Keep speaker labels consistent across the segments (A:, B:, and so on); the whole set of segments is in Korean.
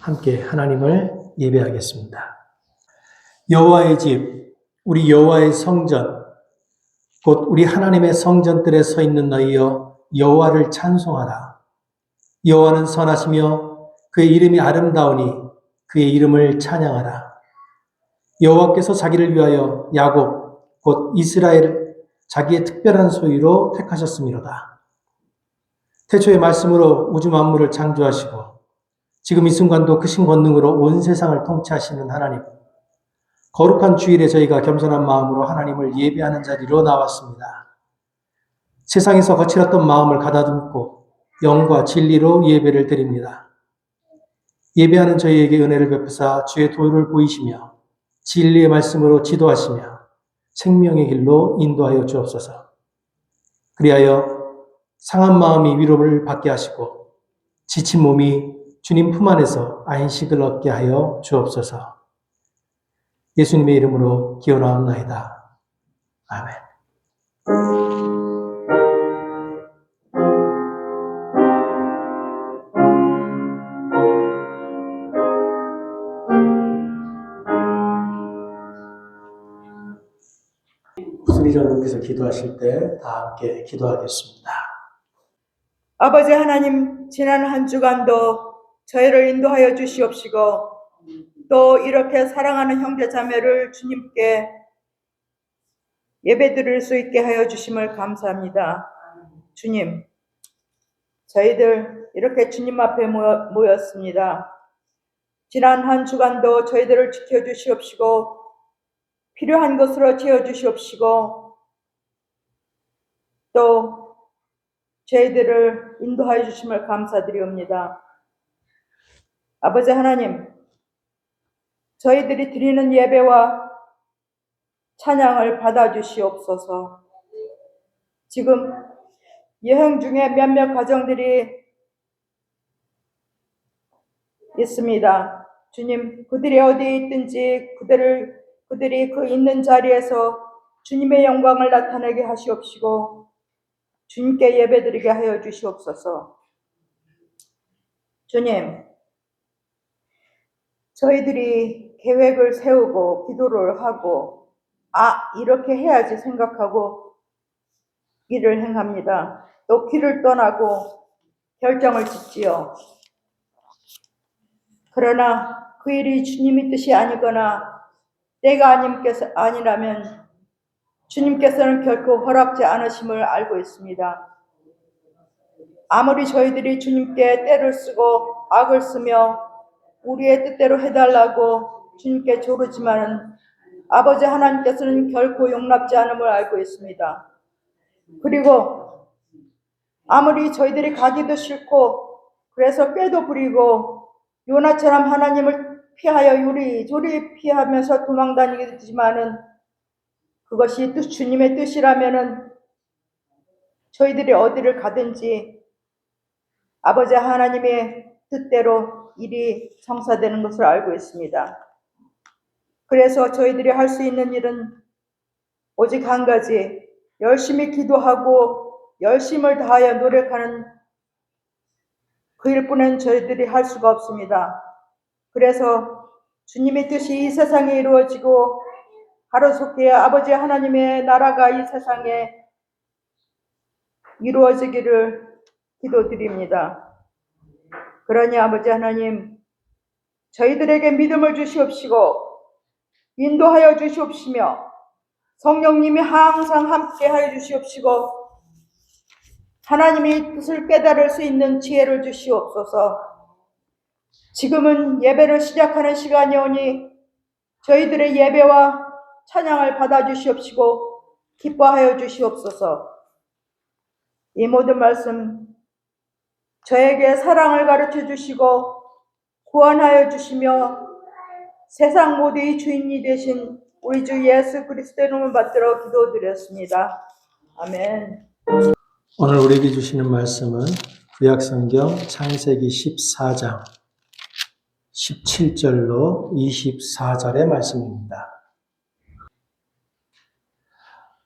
A: 함께 하나님을 예배하겠습니다. 여호와의 집, 우리 여호와의 성전, 곧 우리 하나님의 성전들에 서 있는 너희여 여호와를 찬송하라. 여호와는 선하시며 그의 이름이 아름다우니 그의 이름을 찬양하라. 여호와께서 자기를 위하여 야곱 곧 이스라엘을 자기의 특별한 소유로 택하셨음이로다. 태초의 말씀으로 우주 만물을 창조하시고 지금 이 순간도 크신 권능으로 온 세상을 통치하시는 하나님, 거룩한 주일에 저희가 겸손한 마음으로 하나님을 예배하는 자리로 나왔습니다. 세상에서 거칠었던 마음을 가다듬고 영과 진리로 예배를 드립니다. 예배하는 저희에게 은혜를 베푸사 주의 도를 보이시며 진리의 말씀으로 지도하시며 생명의 길로 인도하여 주옵소서. 그리하여 상한 마음이 위로를 받게 하시고 지친 몸이 주님 품 안에서 안식을 얻게 하여 주옵소서. 예수님의 이름으로 기원하옵나이다. 아멘. 수리전 높이서 기도하실 때 다 함께 기도하겠습니다.
B: 아버지 하나님, 지난 한 주간도 저희를 인도하여 주시옵시고 또 이렇게 사랑하는 형제 자매를 주님께 예배드릴 수 있게 하여 주심을 감사합니다. 주님, 저희들 이렇게 주님 앞에 모였습니다. 지난 한 주간도 저희들을 지켜주시옵시고 필요한 것으로 채워주시옵시고 또 저희들을 인도하여 주심을 감사드리옵니다. 아버지 하나님, 저희들이 드리는 예배와 찬양을 받아주시옵소서. 지금 여행 중에 몇몇 가정들이 있습니다. 주님, 그들이 어디에 있든지 그들이 그 있는 자리에서 주님의 영광을 나타내게 하시옵시고 주님께 예배드리게 하여 주시옵소서. 주님, 저희들이 계획을 세우고 기도를 하고 이렇게 해야지 생각하고 일을 행합니다. 또 길을 떠나고 결정을 짓지요. 그러나 그 일이 주님의 뜻이 아니거나 때가 아니라면 주님께서는 결코 허락지 않으심을 알고 있습니다. 아무리 저희들이 주님께 때를 쓰고 악을 쓰며 우리의 뜻대로 해달라고 주님께 조르지만은 아버지 하나님께서는 결코 용납지 않음을 알고 있습니다. 그리고 아무리 저희들이 가기도 싫고 그래서 꾀도 부리고 요나처럼 하나님을 피하여 요리조리 피하면서 도망다니지만은 그것이 주님의 뜻이라면은 저희들이 어디를 가든지 아버지 하나님의 뜻대로 일이 성사되는 것을 알고 있습니다. 그래서 저희들이 할 수 있는 일은 오직 한 가지, 열심히 기도하고 열심을 다하여 노력하는 그 일뿐은 저희들이 할 수가 없습니다. 그래서 주님의 뜻이 이 세상에 이루어지고 하루속히 아버지 하나님의 나라가 이 세상에 이루어지기를 기도드립니다. 그러니 아버지 하나님, 저희들에게 믿음을 주시옵시고 인도하여 주시옵시며 성령님이 항상 함께하여 주시옵시고 하나님의 뜻을 깨달을 수 있는 지혜를 주시옵소서. 지금은 예배를 시작하는 시간이 오니 저희들의 예배와 찬양을 받아주시옵시고 기뻐하여 주시옵소서. 이 모든 말씀 저에게 사랑을 가르쳐 주시고 구원하여 주시며 세상 모두의 주인이 되신 우리 주 예수 그리스도의 이름을 받들어 기도드렸습니다. 아멘.
A: 오늘 우리에게 주시는 말씀은 구약성경 창세기 14장 17절로 24절의 말씀입니다.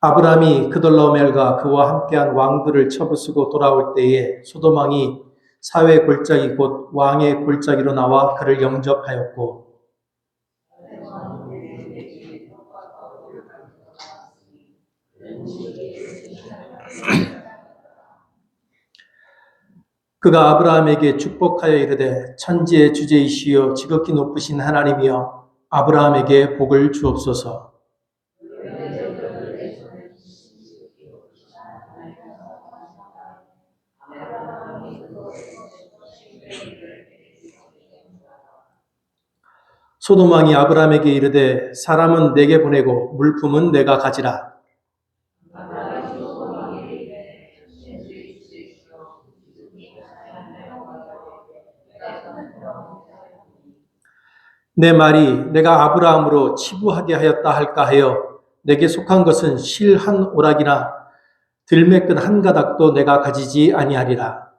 A: 아브라함이 그돌라오멜과 그와 함께한 왕들을 쳐부수고 돌아올 때에 소돔 왕이 사회의 골짜기 곧 왕의 골짜기로 나와 그를 영접하였고 그가 아브라함에게 축복하여 이르되 천지의 주제이시여 지극히 높으신 하나님이여 아브라함에게 복을 주옵소서. 소돔 왕이 아브라함에게 이르되 사람은 내게 보내고 물품은 내가 가지라. 내 말이 내가 아브라함으로 치부하게 하였다 할까 하여 내게 속한 것은 실 한 오락이나 들매끈 한 가닥도 내가 가지지 아니하리라.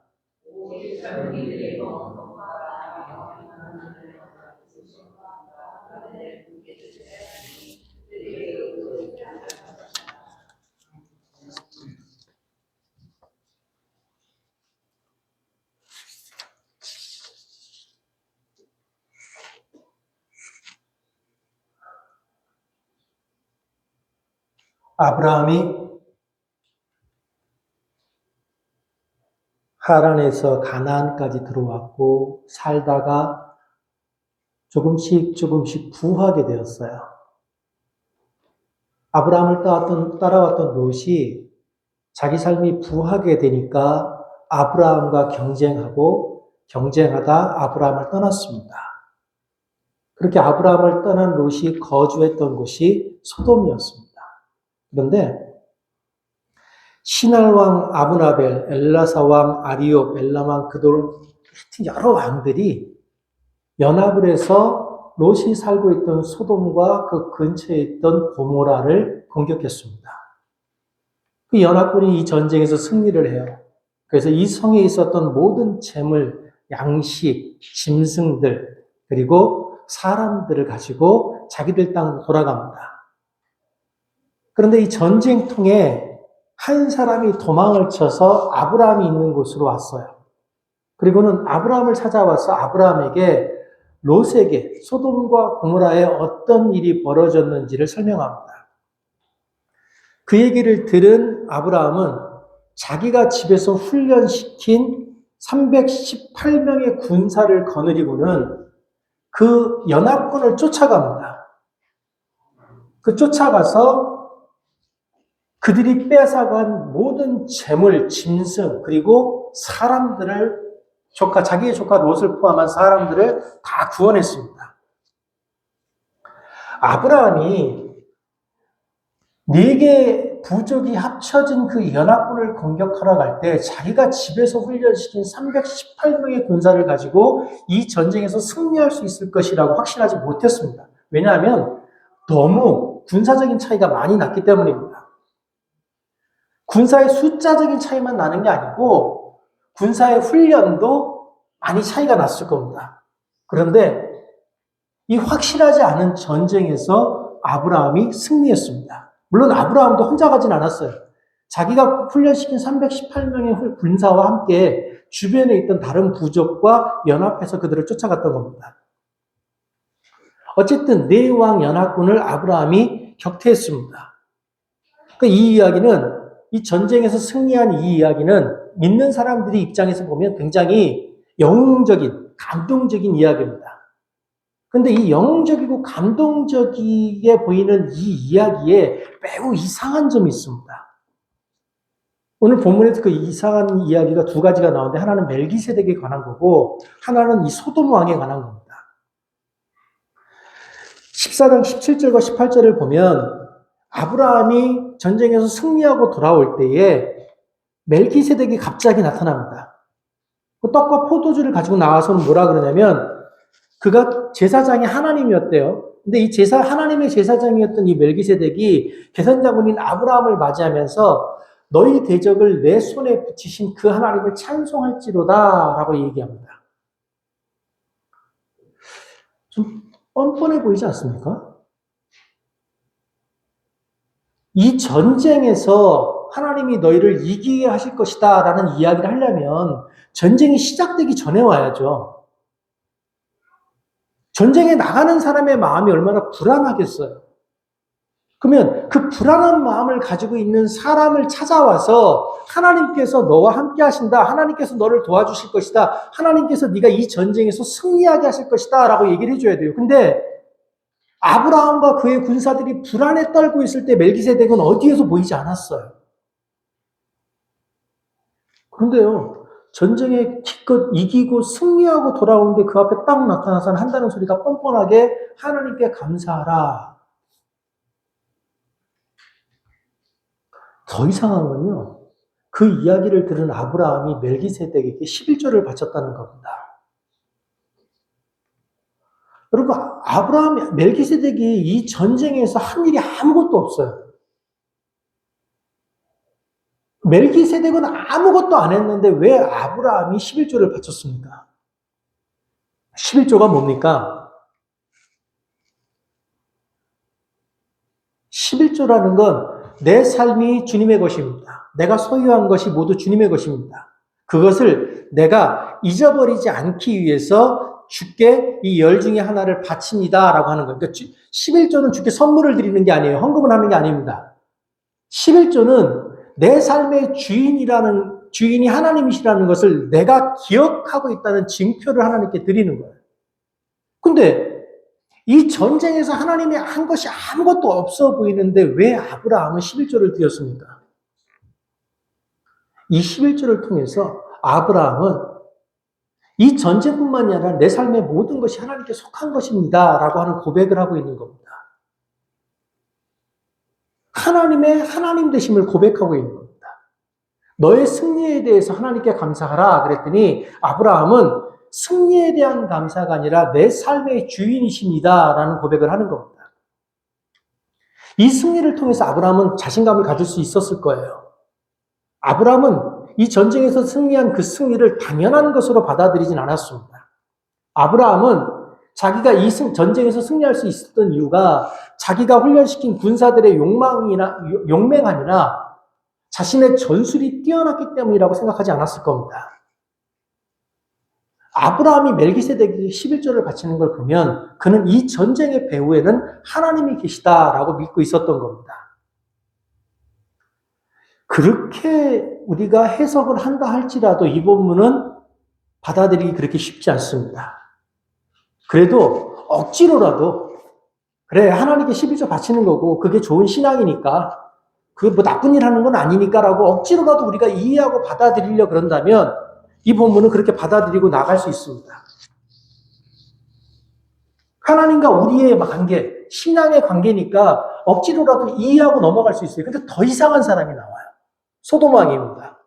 A: 아브라함이 하란에서 가나안까지 들어왔고 살다가 조금씩 부하게 되었어요. 아브라함을 따라왔던 롯이 자기 삶이 부하게 되니까 아브라함과 경쟁하다 아브라함을 떠났습니다. 그렇게 아브라함을 떠난 롯이 거주했던 곳이 소돔이었습니다. 그런데 신할 왕 아브나벨, 엘라사 왕 아리옥, 엘람 왕 그돌 같은 여러 왕들이 연합을 해서 롯이 살고 있던 소돔과 그 근처에 있던 고모라를 공격했습니다. 그 연합군이 이 전쟁에서 승리를 해요. 그래서 이 성에 있었던 모든 재물, 양식, 짐승들, 그리고 사람들을 가지고 자기들 땅으로 돌아갑니다. 그런데 이 전쟁통에 한 사람이 도망을 쳐서 아브라함이 있는 곳으로 왔어요. 그리고는 아브라함을 찾아와서 아브라함에게 롯에게 소돔과 고모라에 어떤 일이 벌어졌는지를 설명합니다. 그 얘기를 들은 아브라함은 자기가 집에서 훈련시킨 318명의 군사를 거느리고는 그 연합군을 쫓아갑니다. 그 쫓아가서 그들이 뺏어간 모든 재물, 짐승, 그리고 사람들을 자기의 조카 롯을 포함한 사람들을 다 구원했습니다. 아브라함이 4개의 부족이 합쳐진 그 연합군을 공격하러 갈 때 자기가 집에서 훈련시킨 318명의 군사를 가지고 이 전쟁에서 승리할 수 있을 것이라고 확신하지 못했습니다. 왜냐하면 너무 군사적인 차이가 많이 났기 때문입니다. 군사의 숫자적인 차이만 나는 게 아니고 군사의 훈련도 많이 차이가 났을 겁니다. 그런데 이 확실하지 않은 전쟁에서 아브라함이 승리했습니다. 물론 아브라함도 혼자 가진 않았어요. 자기가 훈련시킨 318명의 군사와 함께 주변에 있던 다른 부족과 연합해서 그들을 쫓아갔던 겁니다. 어쨌든 4왕 연합군을 아브라함이 격퇴했습니다. 이 전쟁에서 승리한 이 이야기는 믿는 사람들이 입장에서 보면 굉장히 영웅적인, 감동적인 이야기입니다. 그런데 이 영웅적이고 감동적이게 보이는 이 이야기에 매우 이상한 점이 있습니다. 오늘 본문에서 그 이상한 이야기가 2가지가 나오는데 하나는 멜기세덱에 관한 거고 하나는 이 소돔 왕에 관한 겁니다. 14장 17절과 18절을 보면 아브라함이 전쟁에서 승리하고 돌아올 때에 멜기세덱이 갑자기 나타납니다. 그 떡과 포도주를 가지고 나와서는 뭐라 그러냐면 그가 제사장이 하나님이었대요. 근데 하나님의 제사장이었던 이 멜기세덱이 계산자군인 아브라함을 맞이하면서 너희 대적을 내 손에 붙이신 그 하나님을 찬송할지로다 라고 얘기합니다. 좀 뻔뻔해 보이지 않습니까? 이 전쟁에서 하나님이 너희를 이기게 하실 것이다 라는 이야기를 하려면 전쟁이 시작되기 전에 와야죠. 전쟁에 나가는 사람의 마음이 얼마나 불안하겠어요. 그러면 그 불안한 마음을 가지고 있는 사람을 찾아와서 하나님께서 너와 함께 하신다. 하나님께서 너를 도와주실 것이다. 하나님께서 네가 이 전쟁에서 승리하게 하실 것이다. 라고 얘기를 해줘야 돼요. 근데 아브라함과 그의 군사들이 불안에 떨고 있을 때 멜기세덱은 어디에서 보이지 않았어요. 그런데요, 전쟁에 기껏 이기고 승리하고 돌아오는데 그 앞에 딱 나타나서 한다는 소리가 뻔뻔하게 하나님께 감사하라. 더 이상한 건요, 그 이야기를 들은 아브라함이 멜기세덱에게 11조를 바쳤다는 겁니다. 여러분, 멜기세덱이 이 전쟁에서 한 일이 아무것도 없어요. 멜기세덱은 아무것도 안 했는데 왜 아브라함이 11조를 바쳤습니까? 11조가 뭡니까? 11조라는 건 내 삶이 주님의 것입니다. 내가 소유한 것이 모두 주님의 것입니다. 그것을 내가 잊어버리지 않기 위해서 주께 이 열 중에 하나를 바칩니다. 라고 하는 거예요. 그러니까 11조는 주께 선물을 드리는 게 아니에요. 헌금을 하는 게 아닙니다. 11조는 내 삶의 주인이 하나님이시라는 것을 내가 기억하고 있다는 징표를 하나님께 드리는 거예요. 근데 이 전쟁에서 하나님이 한 것이 아무것도 없어 보이는데 왜 아브라함은 11조를 드렸습니까? 이 11조를 통해서 아브라함은 이 전쟁뿐만이 아니라 내 삶의 모든 것이 하나님께 속한 것입니다. 라고 하는 고백을 하고 있는 겁니다. 하나님의 하나님 되심을 고백하고 있는 겁니다. 너의 승리에 대해서 하나님께 감사하라 그랬더니 아브라함은 승리에 대한 감사가 아니라 내 삶의 주인이십니다. 라는 고백을 하는 겁니다. 이 승리를 통해서 아브라함은 자신감을 가질 수 있었을 거예요. 아브라함은 이 전쟁에서 승리한 그 승리를 당연한 것으로 받아들이진 않았습니다. 아브라함은 자기가 이 전쟁에서 승리할 수 있었던 이유가 자기가 훈련시킨 군사들의 용맹 아니라 자신의 전술이 뛰어났기 때문이라고 생각하지 않았을 겁니다. 아브라함이 멜기세덱에게 11조를 바치는 걸 보면 그는 이 전쟁의 배후에는 하나님이 계시다라고 믿고 있었던 겁니다. 그렇게 우리가 해석을 한다 할지라도 이 본문은 받아들이기 그렇게 쉽지 않습니다. 그래도 억지로라도 그래 하나님께 11조 바치는 거고 그게 좋은 신앙이니까 그게 뭐 나쁜 일 하는 건 아니니까라고 억지로라도 우리가 이해하고 받아들이려 그런다면 이 본문은 그렇게 받아들이고 나갈 수 있습니다. 하나님과 우리의 관계, 신앙의 관계니까 억지로라도 이해하고 넘어갈 수 있어요. 근데 더 이상한 사람이 나와요. 소돔 왕입니다.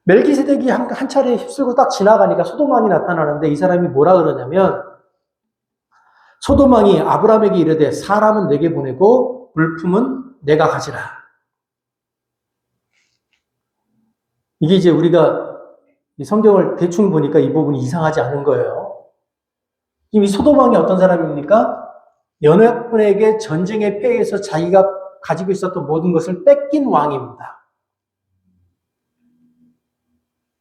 A: 멜기세덱이 한 차례 휩쓸고 딱 지나가니까 소돔 왕이 나타나는데 이 사람이 뭐라 그러냐면 소돔 왕이 아브라함에게 이르되 사람은 내게 보내고 물품은 내가 가지라. 이게 이제 우리가 이 성경을 대충 보니까 이 부분이 이상하지 않은 거예요. 이 소돔 왕이 어떤 사람입니까? 연합군에게 전쟁의 패에서 자기가 가지고 있었던 모든 것을 뺏긴 왕입니다.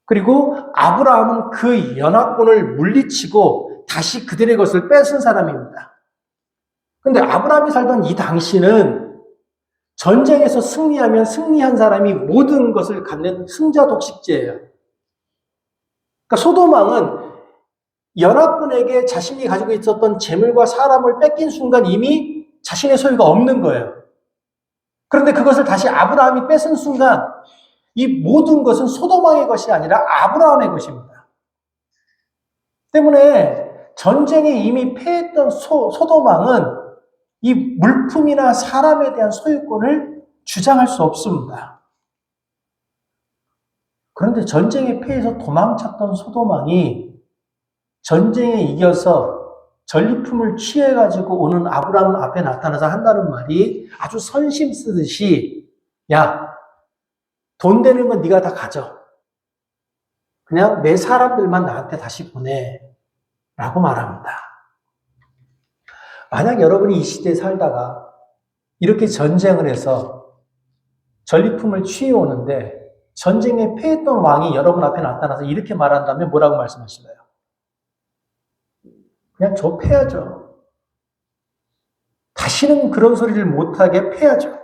A: 그리고 아브라함은 그 연합군을 물리치고 다시 그들의 것을 뺏은 사람입니다. 그런데 아브라함이 살던 이 당시는 전쟁에서 승리하면 승리한 사람이 모든 것을 갖는 승자 독식제예요. 그러니까 소돔 왕은 연합군에게 자신이 가지고 있었던 재물과 사람을 뺏긴 순간 이미 자신의 소유가 없는 거예요. 그런데 그것을 다시 아브라함이 뺏은 순간 이 모든 것은 소돔 왕의 것이 아니라 아브라함의 것입니다. 때문에 전쟁에 이미 패했던 소돔 왕은 이 물품이나 사람에 대한 소유권을 주장할 수 없습니다. 그런데 전쟁에 패해서 도망쳤던 소돔 왕이 전쟁에 이겨서 전리품을 취해가지고 오는 아브라함 앞에 나타나서 한다는 말이 아주 선심 쓰듯이 야, 돈 되는 건 네가 다 가져. 그냥 내 사람들만 나한테 다시 보내. 라고 말합니다. 만약 여러분이 이 시대에 살다가 이렇게 전쟁을 해서 전리품을 취해 오는데 전쟁에 패했던 왕이 여러분 앞에 나타나서 이렇게 말한다면 뭐라고 말씀하실래요? 그냥 저 패야죠. 다시는 그런 소리를 못하게 패야죠.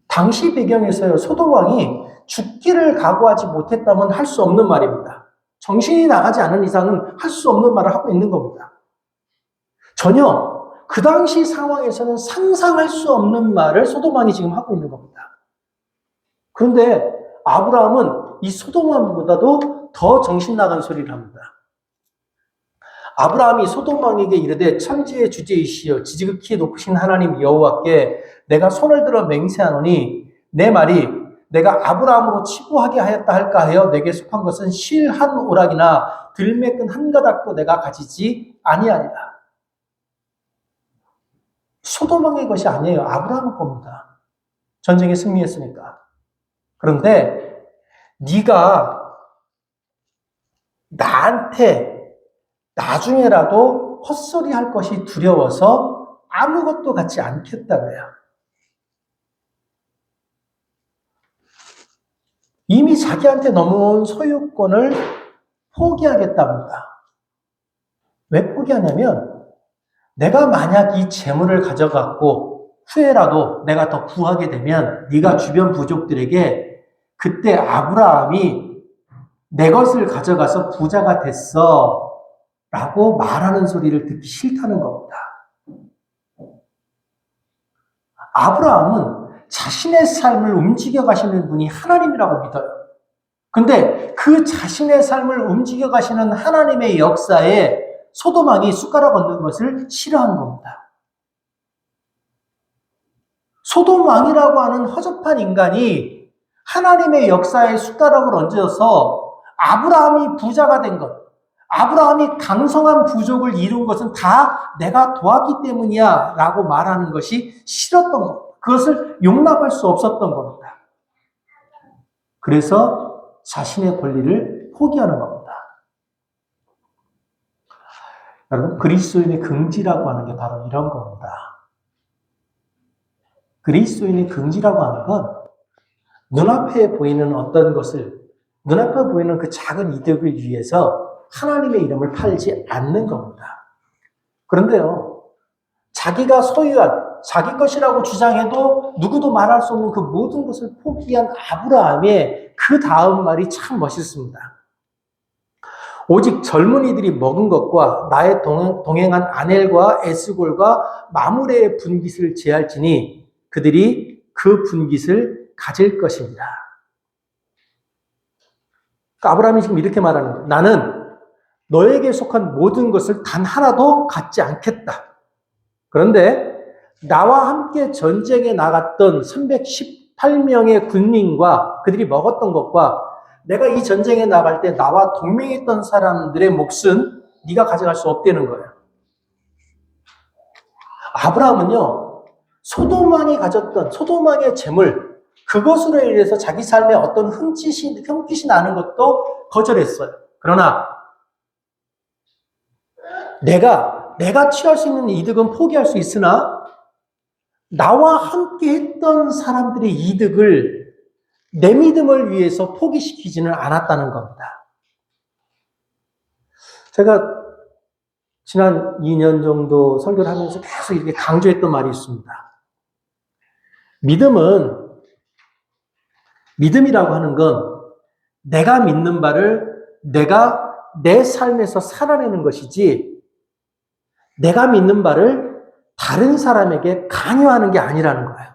A: 당시 배경에서요, 소돔 왕이 죽기를 각오하지 못했다면 할 수 없는 말입니다. 정신이 나가지 않은 이상은 할 수 없는 말을 하고 있는 겁니다. 전혀 그 당시 상황에서는 상상할 수 없는 말을 소돔 왕이 지금 하고 있는 겁니다. 그런데 아브라함은 이 소돔 왕보다도 더 정신 나간 소리를 합니다. 아브라함이 소돔 왕에게 이르되 천지의 주제이시여 지지극히 높으신 하나님 여호와께 내가 손을 들어 맹세하노니 내 말이 내가 아브라함으로 치부하게 하였다 할까 하여 내게 속한 것은 실 한 오락이나 들매끈 한 가닥도 내가 가지지 아니하리라. 소돔 왕의 것이 아니에요. 아브라함의 겁니다. 전쟁에 승리했으니까. 그런데 네가 나한테 나중에라도 헛소리 할 것이 두려워서 아무것도 갖지 않겠다고요. 이미 자기한테 넘어온 소유권을 포기하겠답니다. 왜 포기하냐면 내가 만약 이 재물을 가져갖고 후에라도 내가 더 부하게 되면 네가 주변 부족들에게 그때 아브라함이 내 것을 가져가서 부자가 됐어 라고 말하는 소리를 듣기 싫다는 겁니다. 아브라함은 자신의 삶을 움직여 가시는 분이 하나님이라고 믿어요. 근데 그 자신의 삶을 움직여 가시는 하나님의 역사에 소돔 왕이 숟가락 얹는 것을 싫어한 겁니다. 소돔 왕이라고 하는 허접한 인간이 하나님의 역사에 숟가락을 얹어서 아브라함이 부자가 된 것, 아브라함이 강성한 부족을 이룬 것은 다 내가 도왔기 때문이야 라고 말하는 것이 싫었던 겁니다. 그것을 용납할 수 없었던 겁니다. 그래서 자신의 권리를 포기하는 겁니다. 여러분, 그리스도인의 긍지라고 하는 게 바로 이런 겁니다. 그리스도인의 긍지라고 하는 건 눈앞에 보이는 어떤 것을, 눈앞에 보이는 그 작은 이득을 위해서 하나님의 이름을 팔지 않는 겁니다. 그런데요, 자기가 소유한, 자기 것이라고 주장해도 누구도 말할 수 없는 그 모든 것을 포기한 아브라함의 그 다음 말이 참 멋있습니다. 오직 젊은이들이 먹은 것과 나의 동행한 아넬과 에스골과 마므레의 분깃을 제할지니 그들이 그 분깃을 가질 것입니다. 그러니까 아브라함이 지금 이렇게 말하는 거예요. 나는 너에게 속한 모든 것을 단 하나도 갖지 않겠다. 그런데 나와 함께 전쟁에 나갔던 318명의 군민과 그들이 먹었던 것과 내가 이 전쟁에 나갈 때 나와 동맹했던 사람들의 몫은 네가 가져갈 수 없다는 거예요. 아브라함은요, 소돔 왕이 가졌던 소돔 왕의 재물, 그것으로 인해서 자기 삶에 어떤 흠깃이 나는 것도 거절했어요. 그러나 내가 취할 수 있는 이득은 포기할 수 있으나 나와 함께 했던 사람들의 이득을 내 믿음을 위해서 포기시키지는 않았다는 겁니다. 제가 지난 2년 정도 설교를 하면서 계속 이렇게 강조했던 말이 있습니다. 믿음이라고 하는 건 내가 믿는 바를 내가 내 삶에서 살아내는 것이지 내가 믿는 바를 다른 사람에게 강요하는 게 아니라는 거예요.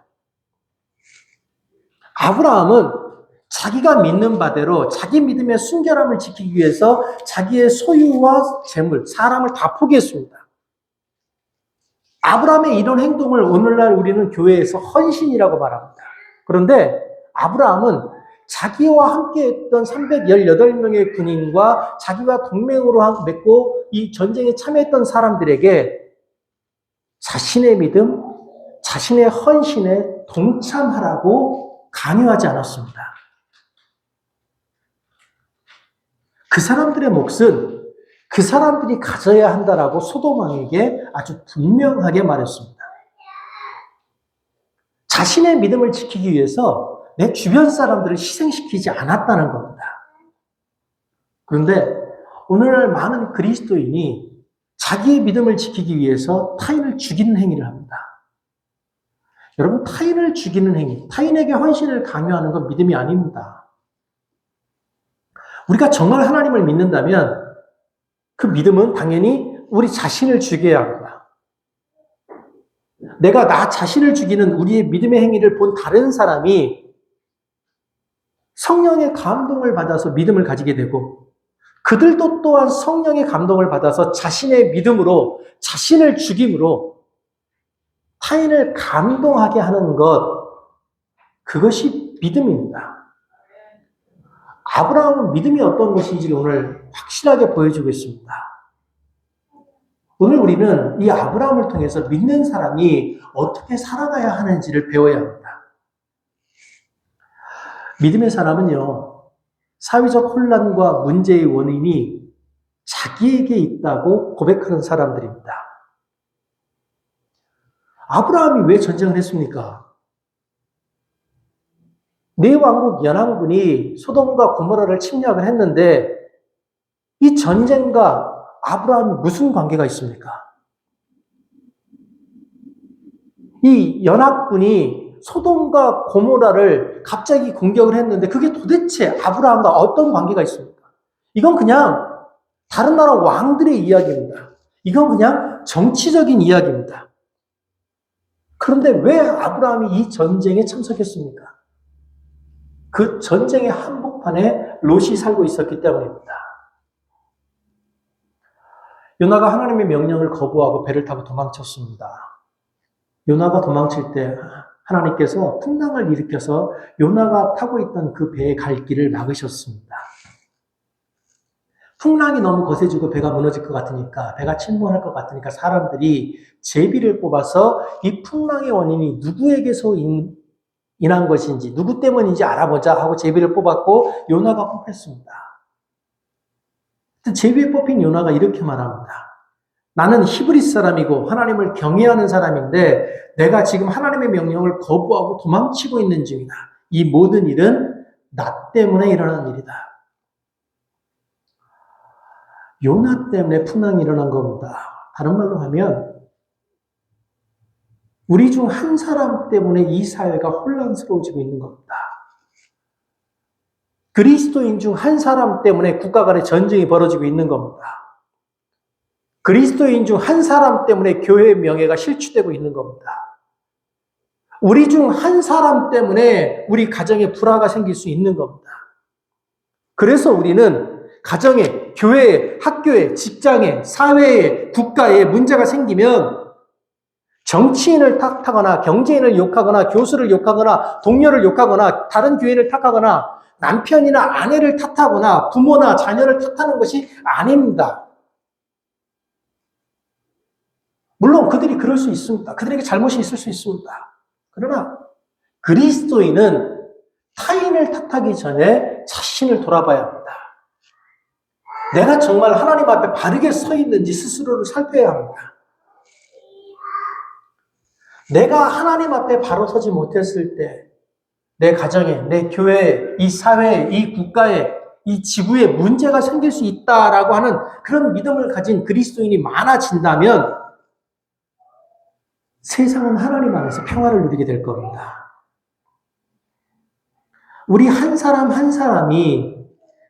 A: 아브라함은 자기가 믿는 바대로 자기 믿음의 순결함을 지키기 위해서 자기의 소유와 재물, 사람을 다 포기했습니다. 아브라함의 이런 행동을 오늘날 우리는 교회에서 헌신이라고 말합니다. 그런데 아브라함은 자기와 함께 했던 318명의 군인과 자기와 동맹으로 맺고 이 전쟁에 참여했던 사람들에게 자신의 믿음, 자신의 헌신에 동참하라고 강요하지 않았습니다. 그 사람들의 몫은 그 사람들이 가져야 한다라고 소돔 왕에게 아주 분명하게 말했습니다. 자신의 믿음을 지키기 위해서 내 주변 사람들을 희생시키지 않았다는 겁니다. 그런데 오늘날 많은 그리스도인이 자기의 믿음을 지키기 위해서 타인을 죽이는 행위를 합니다. 여러분, 타인을 죽이는 행위, 타인에게 헌신을 강요하는 건 믿음이 아닙니다. 우리가 정말 하나님을 믿는다면 그 믿음은 당연히 우리 자신을 죽여야 합니다. 내가 나 자신을 죽이는 우리의 믿음의 행위를 본 다른 사람이 성령의 감동을 받아서 믿음을 가지게 되고 그들도 또한 성령의 감동을 받아서 자신의 믿음으로 자신을 죽임으로 타인을 감동하게 하는 것, 그것이 믿음입니다. 아브라함은 믿음이 어떤 것인지 오늘 확실하게 보여주고 있습니다. 오늘 우리는 이 아브라함을 통해서 믿는 사람이 어떻게 살아가야 하는지를 배워야 합니다. 믿음의 사람은요, 사회적 혼란과 문제의 원인이 자기에게 있다고 고백하는 사람들입니다. 아브라함이 왜 전쟁을 했습니까? 네 왕국 연합군이 소돔과 고모라를 침략을 했는데 이 전쟁과 아브라함이 무슨 관계가 있습니까? 이 연합군이 소돔과 고모라를 갑자기 공격을 했는데 그게 도대체 아브라함과 어떤 관계가 있습니까? 이건 그냥 다른 나라 왕들의 이야기입니다. 이건 그냥 정치적인 이야기입니다. 그런데 왜 아브라함이 이 전쟁에 참석했습니까? 그 전쟁의 한복판에 롯이 살고 있었기 때문입니다. 요나가 하나님의 명령을 거부하고 배를 타고 도망쳤습니다. 요나가 도망칠 때 하나님께서 풍랑을 일으켜서 요나가 타고 있던 그 배의 갈 길을 막으셨습니다. 풍랑이 너무 거세지고 배가 무너질 것 같으니까, 배가 침몰할 것 같으니까 사람들이 제비를 뽑아서 이 풍랑의 원인이 누구에게서 인한 것인지, 누구 때문인지 알아보자 하고 제비를 뽑았고 요나가 뽑혔습니다. 제비에 뽑힌 요나가 이렇게 말합니다. 나는 히브리 사람이고 하나님을 경외하는 사람인데 내가 지금 하나님의 명령을 거부하고 도망치고 있는 중이다. 이 모든 일은 나 때문에 일어난 일이다. 요나 때문에 풍랑이 일어난 겁니다. 다른 말로 하면 우리 중 한 사람 때문에 이 사회가 혼란스러워지고 있는 겁니다. 그리스도인 중 한 사람 때문에 국가 간의 전쟁이 벌어지고 있는 겁니다. 그리스도인 중 한 사람 때문에 교회의 명예가 실추되고 있는 겁니다. 우리 중 한 사람 때문에 우리 가정에 불화가 생길 수 있는 겁니다. 그래서 우리는 가정에, 교회에, 학교에, 직장에, 사회에, 국가에 문제가 생기면 정치인을 탓하거나 경제인을 욕하거나 교수를 욕하거나 동료를 욕하거나 다른 교인을 탓하거나 남편이나 아내를 탓하거나 부모나 자녀를 탓하는 것이 아닙니다. 물론 그들이 그럴 수 있습니다. 그들에게 잘못이 있을 수 있습니다. 그러나 그리스도인은 타인을 탓하기 전에 자신을 돌아봐야 합니다. 내가 정말 하나님 앞에 바르게 서 있는지 스스로를 살펴야 합니다. 내가 하나님 앞에 바로 서지 못했을 때 내 가정에, 내 교회에, 이 사회에, 이 국가에, 이 지구에 문제가 생길 수 있다라고 하는 그런 믿음을 가진 그리스도인이 많아진다면 세상은 하나님 안에서 평화를 누리게 될 겁니다. 우리 한 사람 한 사람이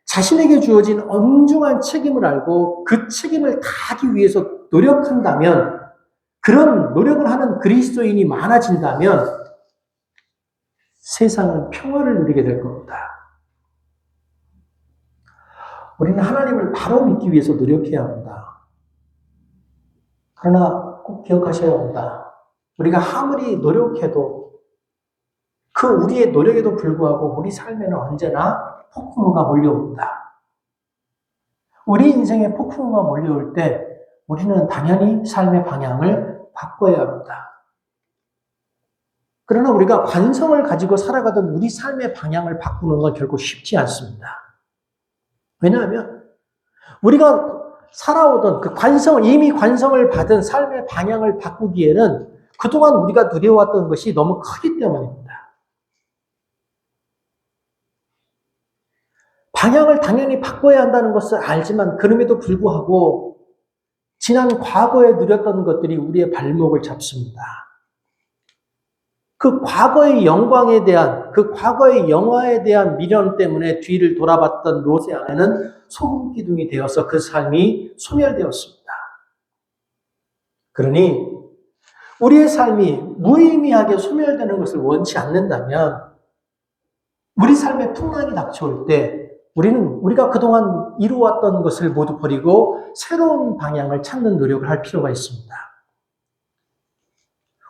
A: 자신에게 주어진 엄중한 책임을 알고 그 책임을 다하기 위해서 노력한다면, 그런 노력을 하는 그리스도인이 많아진다면 세상은 평화를 누리게 될 겁니다. 우리는 하나님을 바로 믿기 위해서 노력해야 합니다. 그러나 꼭 기억하셔야 합니다. 우리가 아무리 노력해도 그 우리의 노력에도 불구하고 우리 삶에는 언제나 폭풍우가 몰려옵니다. 우리 인생에 폭풍우가 몰려올 때 우리는 당연히 삶의 방향을 바꿔야 합니다. 그러나 우리가 관성을 가지고 살아가던 우리 삶의 방향을 바꾸는 건 결코 쉽지 않습니다. 왜냐하면 우리가 살아오던 그 관성을, 이미 관성을 받은 삶의 방향을 바꾸기에는 그동안 우리가 누려왔던 것이 너무 크기 때문입니다. 방향을 당연히 바꿔야 한다는 것을 알지만 그럼에도 불구하고 지난 과거에 누렸던 것들이 우리의 발목을 잡습니다. 그 과거의 영광에 대한, 그 과거의 영화에 대한 미련 때문에 뒤를 돌아봤던 롯의 아내는 소금 기둥이 되어서 그 삶이 소멸되었습니다. 그러니 우리의 삶이 무의미하게 소멸되는 것을 원치 않는다면 우리 삶에 풍랑이 닥쳐올 때 우리가 그동안 이루어왔던 것을 모두 버리고 새로운 방향을 찾는 노력을 할 필요가 있습니다.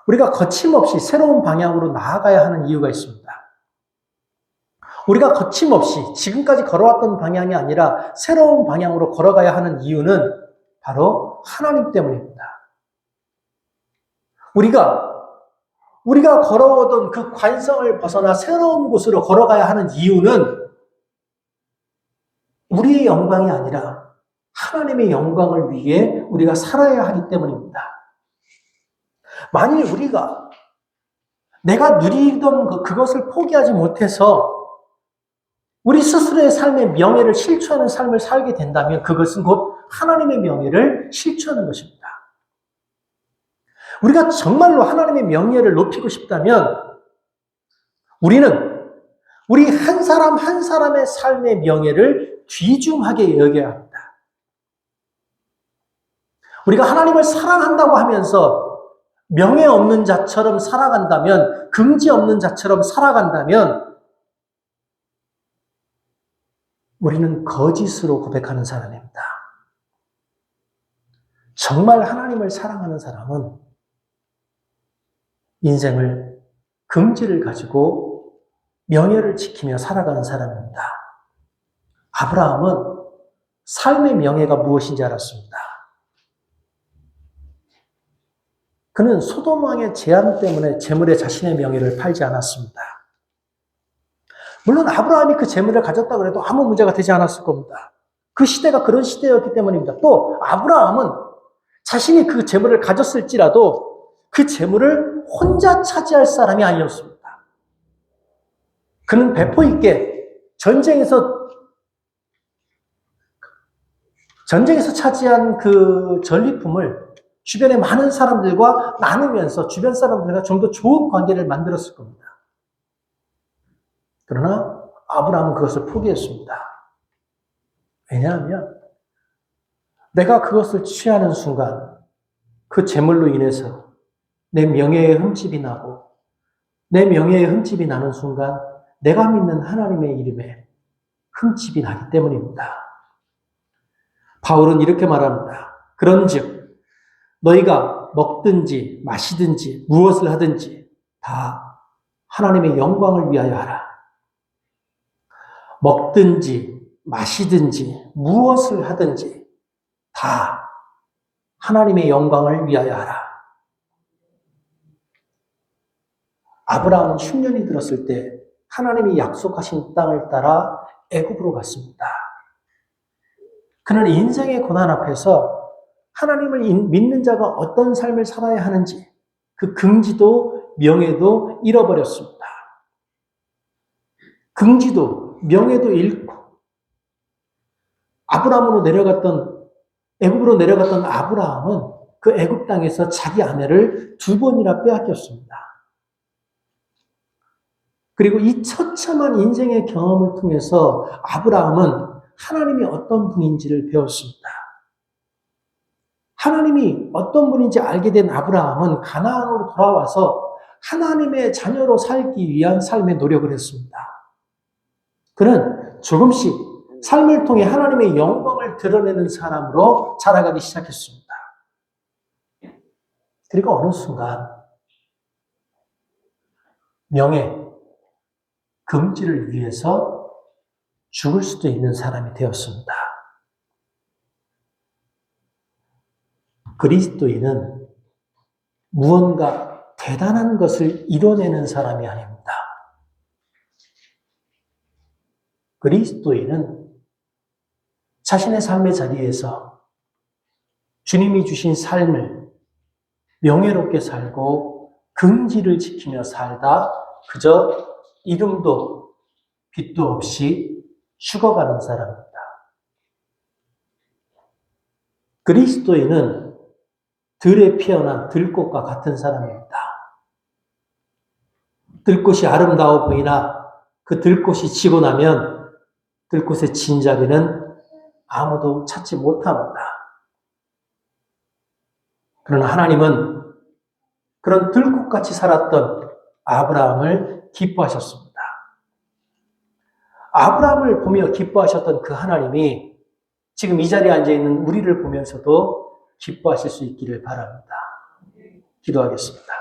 A: 우리가 거침없이 새로운 방향으로 나아가야 하는 이유가 있습니다. 우리가 거침없이 지금까지 걸어왔던 방향이 아니라 새로운 방향으로 걸어가야 하는 이유는 바로 하나님 때문입니다. 우리가 걸어오던 그 관성을 벗어나 새로운 곳으로 걸어가야 하는 이유는 우리의 영광이 아니라 하나님의 영광을 위해 우리가 살아야 하기 때문입니다. 만일 내가 누리던 그것을 포기하지 못해서 우리 스스로의 삶의 명예를 실추하는 삶을 살게 된다면 그것은 곧 하나님의 명예를 실추하는 것입니다. 우리가 정말로 하나님의 명예를 높이고 싶다면 우리 한 사람 한 사람의 삶의 명예를 귀중하게 여겨야 합니다. 우리가 하나님을 사랑한다고 하면서 명예 없는 자처럼 살아간다면, 긍지 없는 자처럼 살아간다면 우리는 거짓으로 고백하는 사람입니다. 정말 하나님을 사랑하는 사람은 인생을 긍지를 가지고 명예를 지키며 살아가는 사람입니다. 아브라함은 삶의 명예가 무엇인지 알았습니다. 그는 소돔 왕의 제안 때문에 재물에 자신의 명예를 팔지 않았습니다. 물론 아브라함이 그 재물을 가졌다고 해도 아무 문제가 되지 않았을 겁니다. 그 시대가 그런 시대였기 때문입니다. 또 아브라함은 자신이 그 재물을 가졌을지라도 그 재물을 혼자 차지할 사람이 아니었습니다. 그는 배포 있게 전쟁에서 차지한 그 전리품을 주변의 많은 사람들과 나누면서 주변 사람들과 좀 더 좋은 관계를 만들었을 겁니다. 그러나 아브라함은 그것을 포기했습니다. 왜냐하면 내가 그것을 취하는 순간 그 재물로 인해서 내 명예에 흠집이 나고 내 명예에 흠집이 나는 순간 내가 믿는 하나님의 이름에 흠집이 나기 때문입니다. 바울은 이렇게 말합니다. 그런즉 너희가 먹든지 마시든지 무엇을 하든지 다 하나님의 영광을 위하여 하라. 먹든지 마시든지 무엇을 하든지 다 하나님의 영광을 위하여 하라. 아브라함은 흉년이 들었을 때 하나님이 약속하신 땅을 따라 애굽으로 갔습니다. 그는 인생의 고난 앞에서 하나님을 믿는 자가 어떤 삶을 살아야 하는지 그 긍지도 명예도 잃어버렸습니다. 긍지도 명예도 잃고 애굽으로 내려갔던 아브라함은 그 애굽 땅에서 자기 아내를 2번이나 빼앗겼습니다. 그리고 이 처참한 인생의 경험을 통해서 아브라함은 하나님이 어떤 분인지를 배웠습니다. 하나님이 어떤 분인지 알게 된 아브라함은 가나안으로 돌아와서 하나님의 자녀로 살기 위한 삶에 노력을 했습니다. 그는 조금씩 삶을 통해 하나님의 영광을 드러내는 사람으로 자라가기 시작했습니다. 그리고 어느 순간 명예, 금지를 위해서 죽을 수도 있는 사람이 되었습니다. 그리스도인은 무언가 대단한 것을 이뤄내는 사람이 아닙니다. 그리스도인은 자신의 삶의 자리에서 주님이 주신 삶을 명예롭게 살고 긍지를 지키며 살다 그저 이름도 빛도 없이 죽어가는 사람입니다. 그리스도인은 들에 피어난 들꽃과 같은 사람입니다. 들꽃이 아름다워 보이나 그 들꽃이 지고 나면 들꽃의 진자리는 아무도 찾지 못합니다. 그러나 하나님은 그런 들꽃같이 살았던 아브라함을 기뻐하셨습니다. 아브라함을 보며 기뻐하셨던 그 하나님이 지금 이 자리에 앉아있는 우리를 보면서도 기뻐하실 수 있기를 바랍니다. 기도하겠습니다.